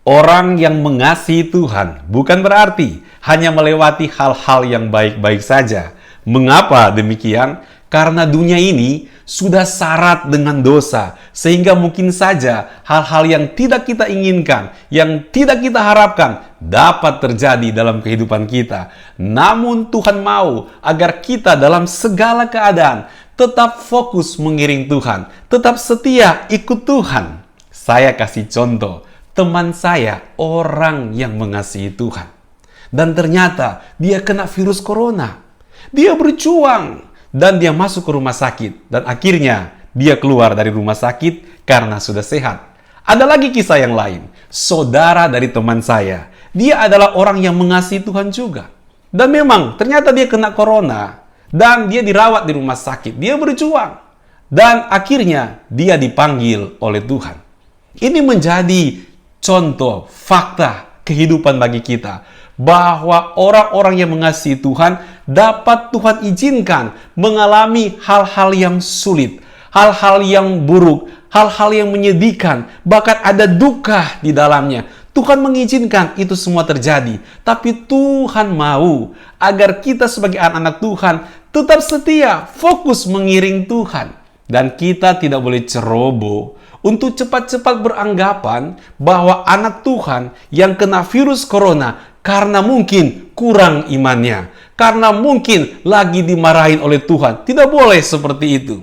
Orang yang mengasihi Tuhan bukan berarti hanya melewati hal-hal yang baik-baik saja. Mengapa demikian? Karena dunia ini sudah syarat dengan dosa, sehingga mungkin saja hal-hal yang tidak kita inginkan, yang tidak kita harapkan, dapat terjadi dalam kehidupan kita. Namun Tuhan mau agar kita dalam segala keadaan tetap fokus mengiring Tuhan, tetap setia ikut Tuhan. Saya kasih contoh, teman saya orang yang mengasihi Tuhan. Dan ternyata dia kena virus corona. Dia berjuang dan dia masuk ke rumah sakit. Dan akhirnya dia keluar dari rumah sakit karena sudah sehat. Ada lagi kisah yang lain. Saudara dari teman saya. Dia adalah orang yang mengasihi Tuhan juga. Dan memang ternyata dia kena corona. Dan dia dirawat di rumah sakit. Dia berjuang. Dan akhirnya dia dipanggil oleh Tuhan. Ini menjadi contoh, fakta, kehidupan bagi kita. Bahwa orang-orang yang mengasihi Tuhan dapat Tuhan izinkan mengalami hal-hal yang sulit, hal-hal yang buruk, hal-hal yang menyedihkan, bahkan ada duka di dalamnya. Tuhan mengizinkan itu semua terjadi. Tapi Tuhan mau agar kita sebagai anak-anak Tuhan tetap setia, fokus mengiring Tuhan. Dan kita tidak boleh ceroboh untuk cepat-cepat beranggapan bahwa anak Tuhan yang kena virus corona karena mungkin kurang imannya, karena mungkin lagi dimarahin oleh Tuhan. Tidak boleh seperti itu.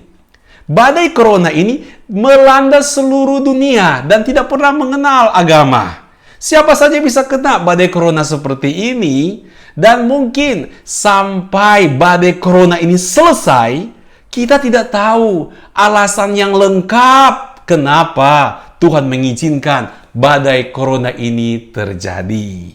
Badai corona ini melanda seluruh dunia dan tidak pernah mengenal agama. Siapa saja bisa kena badai corona seperti ini, dan mungkin sampai badai corona ini selesai, kita tidak tahu alasan yang lengkap kenapa Tuhan mengizinkan badai corona ini terjadi.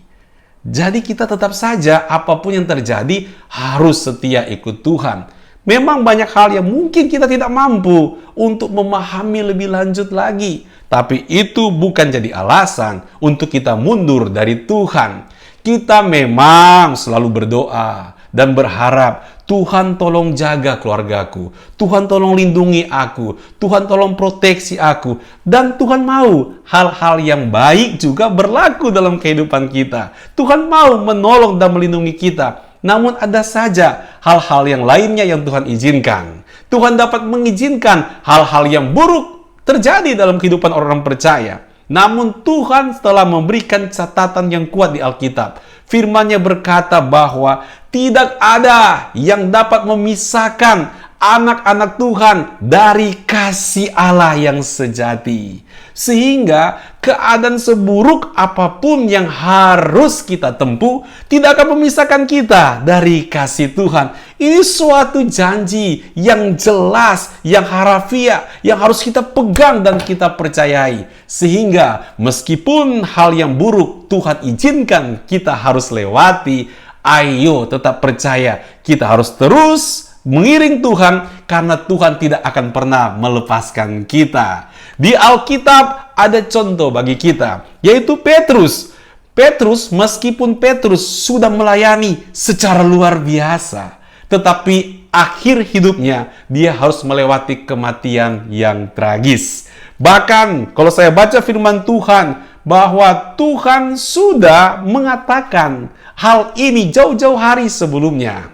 Jadi kita tetap saja apapun yang terjadi harus setia ikut Tuhan. Memang banyak hal yang mungkin kita tidak mampu untuk memahami lebih lanjut lagi. Tapi itu bukan jadi alasan untuk kita mundur dari Tuhan. Kita memang selalu berdoa dan berharap, Tuhan tolong jaga keluargaku, Tuhan tolong lindungi aku, Tuhan tolong proteksi aku. Dan Tuhan mau hal-hal yang baik juga berlaku dalam kehidupan kita. Tuhan mau menolong dan melindungi kita. Namun ada saja hal-hal yang lainnya yang Tuhan izinkan. Tuhan dapat mengizinkan hal-hal yang buruk terjadi dalam kehidupan orang percaya. Namun Tuhan telah memberikan catatan yang kuat di Alkitab. Firman-Nya berkata bahwa tidak ada yang dapat memisahkan anak-anak Tuhan dari kasih Allah yang sejati. Sehingga keadaan seburuk apapun yang harus kita tempuh tidak akan memisahkan kita dari kasih Tuhan. Ini suatu janji yang jelas, yang harafiah, yang harus kita pegang dan kita percayai. Sehingga meskipun hal yang buruk Tuhan izinkan kita harus lewati, ayo tetap percaya, kita harus terus mengiring Tuhan karena Tuhan tidak akan pernah melepaskan kita. Di Alkitab ada contoh bagi kita, yaitu Petrus. Petrus, meskipun Petrus sudah melayani secara luar biasa, tetapi akhir hidupnya dia harus melewati kematian yang tragis. Bahkan kalau saya baca firman Tuhan bahwa Tuhan sudah mengatakan hal ini jauh-jauh hari sebelumnya.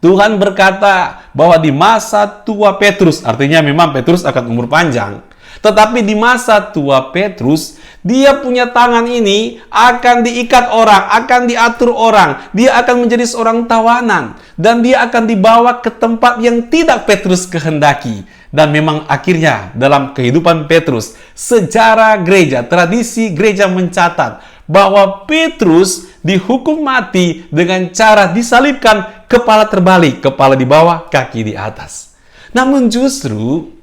Tuhan berkata bahwa di masa tua Petrus, artinya memang Petrus akan umur panjang. Tetapi di masa tua Petrus, dia punya tangan ini akan diikat orang, akan diatur orang. Dia akan menjadi seorang tawanan. Dan dia akan dibawa ke tempat yang tidak Petrus kehendaki. Dan memang akhirnya dalam kehidupan Petrus, sejarah gereja, tradisi gereja mencatat bahwa Petrus dihukum mati dengan cara disalibkan, kepala terbalik, kepala di bawah, kaki di atas. Namun justru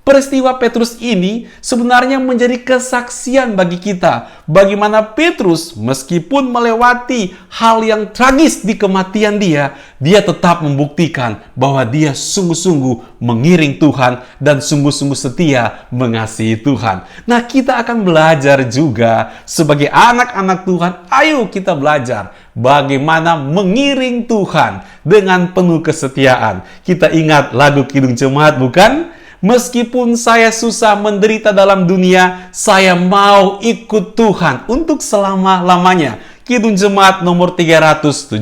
peristiwa Petrus ini sebenarnya menjadi kesaksian bagi kita. Bagaimana Petrus meskipun melewati hal yang tragis di kematian dia tetap membuktikan bahwa dia sungguh-sungguh mengiring Tuhan dan sungguh-sungguh setia mengasihi Tuhan. Nah, kita akan belajar juga sebagai anak-anak Tuhan. Ayo kita belajar bagaimana mengiring Tuhan dengan penuh kesetiaan. Kita ingat lagu Kidung Jemaat, bukan? Meskipun saya susah menderita dalam dunia, saya mau ikut Tuhan untuk selama-lamanya. Kidung Jemaat nomor 375.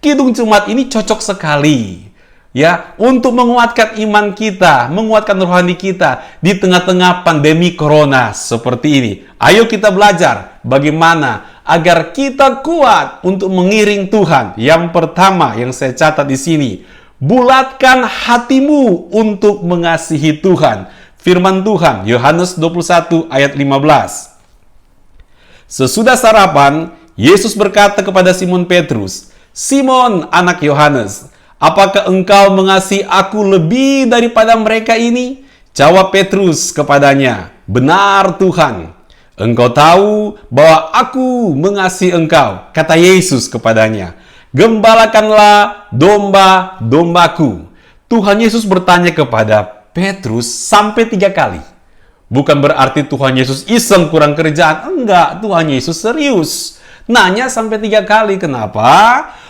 Kidung Jemaat ini cocok sekali ya untuk menguatkan iman kita, menguatkan rohani kita di tengah-tengah pandemi corona seperti ini. Ayo kita belajar bagaimana agar kita kuat untuk mengiring Tuhan. Yang pertama yang saya catat di sini, bulatkan hatimu untuk mengasihi Tuhan. Firman Tuhan, Yohanes 21 ayat 15. Sesudah sarapan, Yesus berkata kepada Simon Petrus, "Simon, anak Yohanes, apakah engkau mengasihi aku lebih daripada mereka ini?" Jawab Petrus kepadanya, "Benar Tuhan, engkau tahu bahwa aku mengasihi engkau." Kata Yesus kepadanya, "Gembalakanlah domba-dombaku." Tuhan Yesus bertanya kepada Petrus sampai 3 kali. Bukan berarti Tuhan Yesus iseng kurang kerjaan. Enggak, Tuhan Yesus serius. Nanya sampai 3 kali. Kenapa?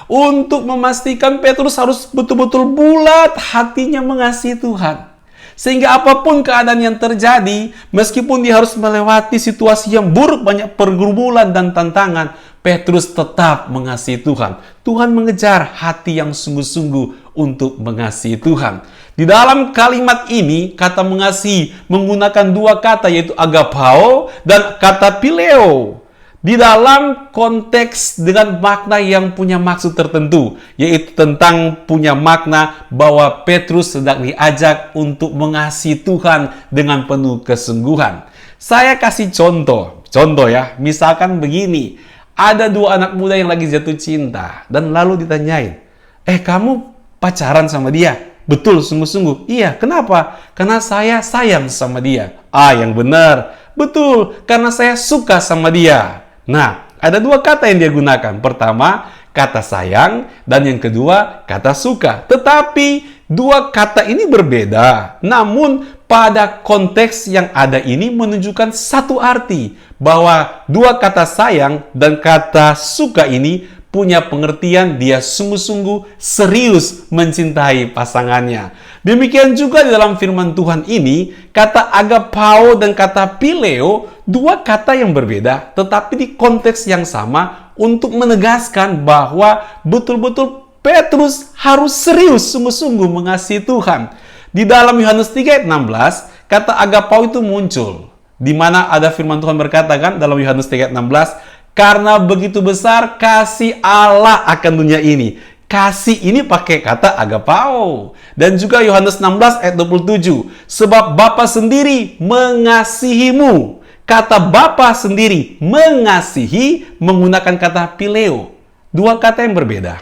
Untuk memastikan Petrus harus betul-betul bulat hatinya mengasihi Tuhan. Sehingga apapun keadaan yang terjadi, meskipun dia harus melewati situasi yang buruk, banyak pergumulan dan tantangan, Petrus tetap mengasihi Tuhan. Tuhan mengejar hati yang sungguh-sungguh untuk mengasihi Tuhan. Di dalam kalimat ini, kata mengasihi menggunakan 2 kata, yaitu agapao dan kata pileo. Di dalam konteks dengan makna yang punya maksud tertentu, yaitu tentang punya makna bahwa Petrus sedang diajak untuk mengasihi Tuhan dengan penuh kesungguhan. Saya kasih contoh ya, misalkan begini, ada 2 anak muda yang lagi jatuh cinta, dan lalu ditanyain, kamu pacaran sama dia? Betul, sungguh-sungguh. Iya, kenapa? Karena saya sayang sama dia. Yang benar. Betul, karena saya suka sama dia. Nah, ada 2 kata yang dia gunakan. Pertama, kata sayang, dan yang kedua, kata suka. Tetapi 2 kata ini berbeda. Namun, pada konteks yang ada ini menunjukkan satu arti. Bahwa 2 kata sayang dan kata suka ini punya pengertian dia sungguh-sungguh serius mencintai pasangannya. Demikian juga di dalam firman Tuhan ini, kata agapao dan kata pileo, 2 kata yang berbeda, tetapi di konteks yang sama untuk menegaskan bahwa betul-betul Petrus harus serius sungguh-sungguh mengasihi Tuhan. Di dalam Yohanes 3 ayat 16, kata agapao itu muncul. Di mana ada firman Tuhan berkata kan dalam Yohanes 3 ayat 16, "Karena begitu besar kasih Allah akan dunia ini." Kasih ini pakai kata agapao. Dan juga Yohanes 16 ayat 27. "Sebab Bapa sendiri mengasihimu." Kata Bapa sendiri mengasihi menggunakan kata pileo. 2 kata yang berbeda.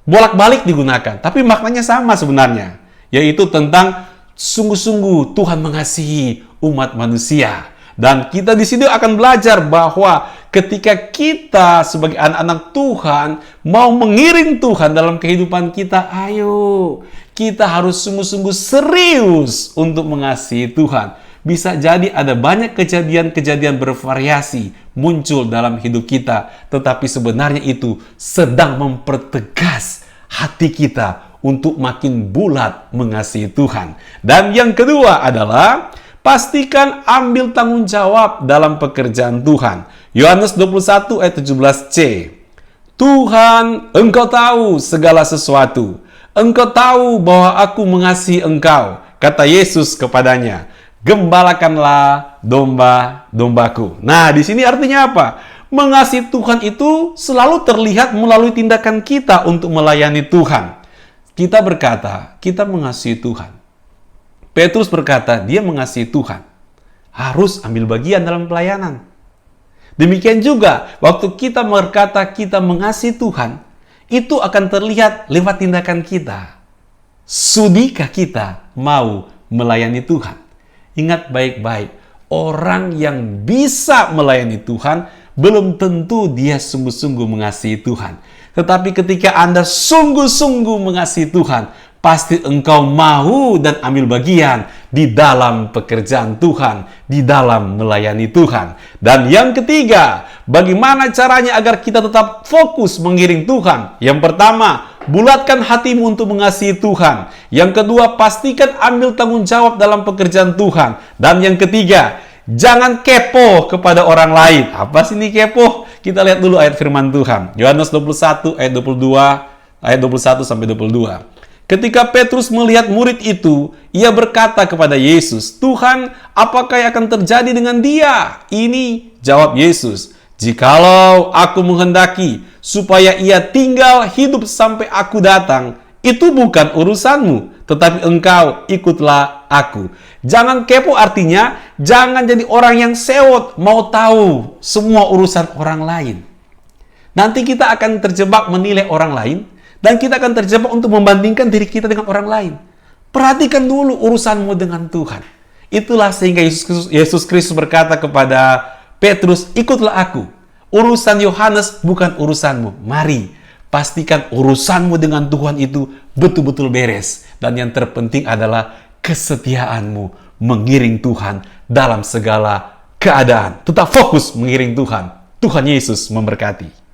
Bolak-balik digunakan, tapi maknanya sama sebenarnya. Yaitu tentang sungguh-sungguh Tuhan mengasihi umat manusia. Dan kita di sini akan belajar bahwa ketika kita sebagai anak-anak Tuhan mau mengiring Tuhan dalam kehidupan kita, ayo kita harus sungguh-sungguh serius untuk mengasihi Tuhan. Bisa jadi ada banyak kejadian-kejadian bervariasi muncul dalam hidup kita, tetapi sebenarnya itu sedang mempertegas hati kita untuk makin bulat mengasihi Tuhan. Dan yang kedua adalah pastikan ambil tanggung jawab dalam pekerjaan Tuhan. Yohanes 21 ayat 17c. "Tuhan, engkau tahu segala sesuatu. Engkau tahu bahwa aku mengasihi engkau." Kata Yesus kepadanya, "Gembalakanlah domba-dombaku." Nah, di sini artinya apa? Mengasihi Tuhan itu selalu terlihat melalui tindakan kita untuk melayani Tuhan. Kita berkata, kita mengasihi Tuhan. Petrus berkata, dia mengasihi Tuhan. Harus ambil bagian dalam pelayanan. Demikian juga, waktu kita berkata kita mengasihi Tuhan, itu akan terlihat lewat tindakan kita. Sudikah kita mau melayani Tuhan? Ingat baik-baik, orang yang bisa melayani Tuhan, belum tentu dia sungguh-sungguh mengasihi Tuhan. Tetapi ketika Anda sungguh-sungguh mengasihi Tuhan, pasti engkau mau dan ambil bagian di dalam pekerjaan Tuhan, di dalam melayani Tuhan. Dan yang ketiga, bagaimana caranya agar kita tetap fokus mengiring Tuhan? Yang pertama, bulatkan hatimu untuk mengasihi Tuhan. Yang kedua, pastikan ambil tanggung jawab dalam pekerjaan Tuhan. Dan yang ketiga, jangan kepo kepada orang lain. Apa sih ini kepo? Kita lihat dulu ayat firman Tuhan. Yohanes 21 ayat 21 sampai 22. Ketika Petrus melihat murid itu, ia berkata kepada Yesus, "Tuhan, apakah yang akan terjadi dengan dia?" Ini jawab Yesus, "Jikalau aku menghendaki supaya ia tinggal hidup sampai aku datang, itu bukan urusanmu, tetapi engkau ikutlah aku." Jangan kepo artinya, jangan jadi orang yang sewot, mau tahu semua urusan orang lain. Nanti kita akan terjebak menilai orang lain, dan kita akan terjebak untuk membandingkan diri kita dengan orang lain. Perhatikan dulu urusanmu dengan Tuhan. Itulah sehingga Yesus Kristus berkata kepada Petrus, "Ikutlah aku. Urusan Yohanes bukan urusanmu. Mari, pastikan urusanmu dengan Tuhan itu betul-betul beres. Dan yang terpenting adalah kesetiaanmu mengiring Tuhan dalam segala keadaan." Tetap fokus mengiring Tuhan. Tuhan Yesus memberkati.